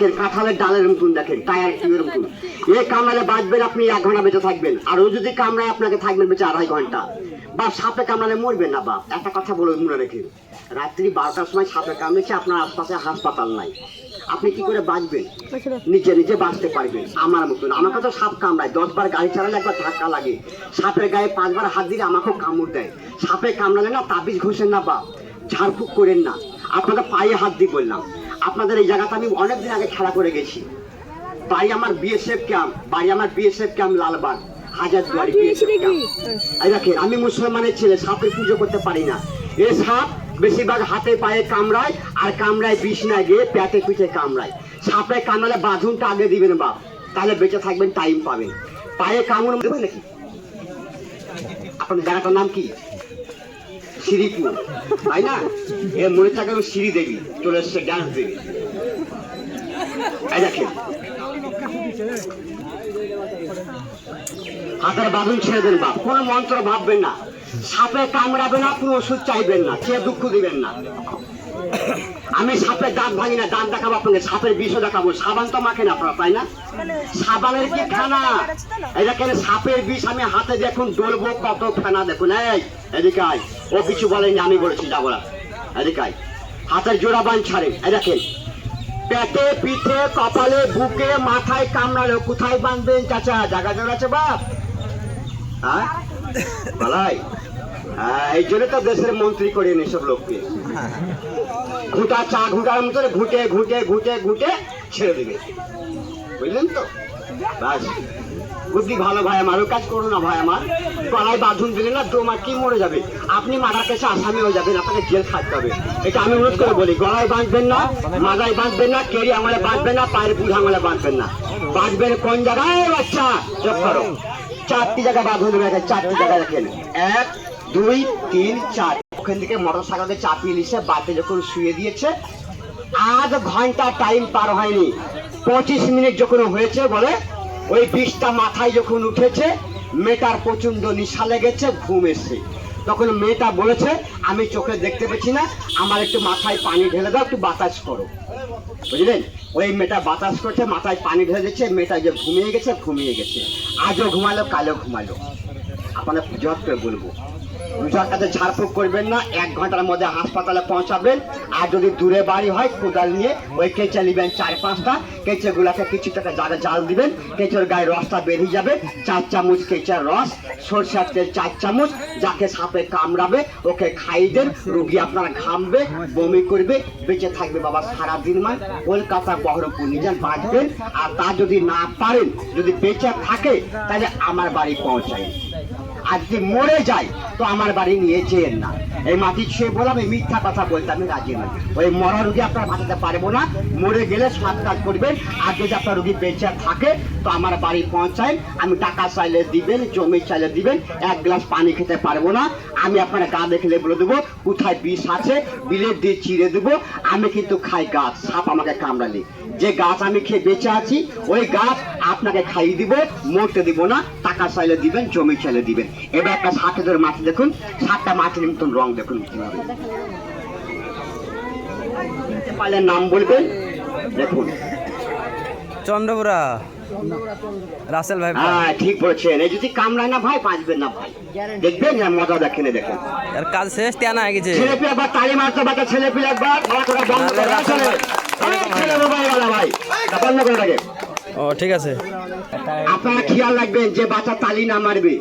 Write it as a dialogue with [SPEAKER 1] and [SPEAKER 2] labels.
[SPEAKER 1] দেখেন কাঁঠালের ডালের মতন, দেখেন টায়ার টিউবের মতন। এ কামড়ালে বাঁচবেন আপনি 1 ঘন্টা বেঁচে থাকবেন, আর ও যদি কামড়ায় আপনাকে থাকবেন বেঁচে 2.5 ঘন্টা। বা সাপে কামড়ালে মরবেন না। বা একটা কথা বলে মনে রেখেন, রাত্রি 12টার সময় সাপে কামড়েছে, আপনার আশপাশে হাসপাতাল নাই, আপনি কি করে বাঁচবেন? নিজে নিজে বাঁচতে পারবেন আমার মতন। আমাকে তো সাপ কামড়ায়, 10 বার গাড়ি চালালে একবার ধাক্কা লাগে, সাপের গায়ে 5 বার হাত দিলে আমাকেও কামড় দেয়। সাপে কামড়ালে না তাবিজ ঘষেন না বা ঝাড়ফুঁক করেন না, আপনাদের পায়ে হাত দিয়ে বললাম। আপনাদের এই জায়গাতে আমি অনেকদিন আগে খেলা করে গেছি। বাড়ি আমার BSF camp, Lalbagh Hazarduari BSF camp. এই দেখেন আমি মুসলমানের ছেলে, সাপের পুজো করতে পারি না। এ সাপ বেশিরভাগ হাতে পায়ে কামড়ায়, আর কামড়ায় বিষ না গিয়ে পেটে পিঠে কামড়ায়। সাপে কামড়ালে বাঁধুনটা আগে দিবেন বাপ, তাহলে বেঁচে থাকবেন, টাইম পাবেন। পায়ে কামড় দেবেন নাকি? আপনাদের জায়গাটার নাম কি? শ্রীপুর, তাই না? এর মনে থাকবে শ্রী দেবী চলে এসছে, ডান্স দেবী। এই দেখেন হাতের বাঁধন ছেড়ে দেন বাপ, কোনো মন্ত্র ভাববেন না, সাপে কামড়াবে না, কোনো ওষুধ চাইবেন না, সে দুঃখ দিবেন না। আমি সাপের দাঁত ভাঙি না, দাঁত দেখাবো আপনাকে, সাপের বিষও দেখাবো। সাবান তো মাখেন আপনারা, তাই না? সাবানের কি ফেনা? এই দেখেন সাপের বিষ আমি হাতে দেখুন ডলবো, কত ফেনা দেখুন। এই এদিকে আয়, ও কিছু বলেনি, আমি বলেছি যাবো না। এদিকে আয়, হাতের জোড়া বান ছাড়েন। এই দেখেন পেটে পিঠে কপালে বুকে মাথায় কামড়ালে কোথায় বাঁধবেন চাচা? জায়গা জোর আছে বাপ? হ্যাঁ বলাই, এই জন্য তো দেশের মন্ত্রী করেন এসব লোককে। ঘুটা চা ঘুটার মতো ঘুটে ঘুটে ঘুটে ঘুটে ছেড়ে দেবে, বুঝলেন তো? বাস বুদ্ধি ভালো ভাই আমার, ওই কাজ করো না ভাই আমার। গলায় বাঁধুন দিলে না দোমা কি মরে যাবে, আপনি মারার কাছে আসামি হয়ে যাবেন, আপনাকে জেল খাটতে হবে। এটা আমি অনুরোধ করে বলি, গলায় বাঁধবেন না, মাথায় বাঁধবেন না, কেরি আঙুলে বাঁধবেন না, পায়ের বুড় আঙুলে বাঁধবেন না। বাঁধবেন কোন জায়গায় বাচ্চা? যোগ করো, 4টি জায়গা বাঁধুন দেবে, 4টি জায়গা দেখেন, 1 2 3 4। ওখান থেকে মোটর সাইকেলকে চাপিয়ে নিচ্ছে, বাতে যখন শুয়ে দিয়েছে, আধ ঘন্টা টাইম পার হয়নি, 25 মিনিট যখন হয়েছে বলে ওই বিষটা মাথায় যখন উঠেছে, মেয়েটার প্রচন্ড নিশা লেগেছে, ঘুম এসছে। তখন মেয়েটা বলেছে আমি চোখে দেখতে পেছি না, আমার একটু মাথায় পানি ঢেলে দাও, একটু বাতাস করো। বুঝলেন? ওই মেয়েটা বাতাস করছে, মাথায় পানি ঢেলে দিচ্ছে, মেয়েটা যে ঘুমিয়ে গেছে। আজও ঘুমালো, কালো ঘুমালো। আপনাদের জোর করে বলবো, রোজার কাছে ঝাড়ফুঁক করবেন না, 1 ঘন্টার মধ্যে হাসপাতালে পৌঁছাবেন। আর যদি দূরে বাড়ি হয় কোদাল নিয়ে ওই কেঁচে নেবেন 4-5টা, কেঁচে গুলাকে কিছু টাকা জাল দিবেন, কেঁচোর গায়ে রসটা বেরিয়ে যাবে। 4 চামচ কেঁচার রস, সরষের তেল 4 চামচ, যাকে সাপে কামড়াবে ওকে খাইয়ে দেন, রুগী আপনারা ঘামবে, বমি করবে, বেঁচে থাকবে বাবা সারাদিন। মান কলকাতা বহরমপুর নিয়ে যান, বাঁচবেন। আর তা যদি না পারেন, যদি বেঁচে থাকে তাহলে আমার বাড়ি পৌঁছায়। আর যদি মরে যায় তো আমার বাড়ি নিয়ে যেন না। এই মাটি ছুঁয়ে বললাম, এই মিথ্যা কথা বলতে আমি রাজি নই। ওই মরা রুগী আপনারা বাঁচাতে পারবো না, মরে গেলে সৎ কাজ করবেন। আর যদি আপনার রুগী বেঁচে থাকে তো আমার বাড়ি পৌঁছায়, আমি টাকা চাইলে দিবেন, জমি চাইলে দিবেন, 1 গ্লাস পানি খেতে পারবো না। আমি আপনার গা দেখলে বলে দেবো কোথায় বিষ আছে, বিলের দিয়ে চিড়ে দেবো। আমি কিন্তু খাই গাছ, সাপ আমাকে কামড়ালে, যে গাছ আমি খেয়ে বেঁচে আছি ওই গাছ আপনাকে খাইয়ে দিব, মরতে দিব না। টাকা চাইলে দিবেন, জমি চাইলে দিবেন। এবার একটা 7 মাটি দেখুন, 7টা মাটির মতন রং দেখুন কিভাবে। পারলে নাম বলবেন, দেখুন
[SPEAKER 2] চন্দ্রপুরা রাসেল ভাই।
[SPEAKER 1] হ্যাঁ ঠিক বলেছেন, এই যদি কামড়ায় না ভাই বাঁচবেন না ভাই, দেখবেন মজা দেখেন। দেখেন
[SPEAKER 2] আর কাজ শেষ, তেনা হয়ে গেছে।
[SPEAKER 1] ছেলে পেলে একবার তালি মারতে বাচ্চা, ছেলে পেলে একবার বন্ধ করে রাখে।
[SPEAKER 2] ও ঠিক আছে,
[SPEAKER 1] আপনারা খেয়াল রাখবেন যে বাচ্চা তালি না মারবে।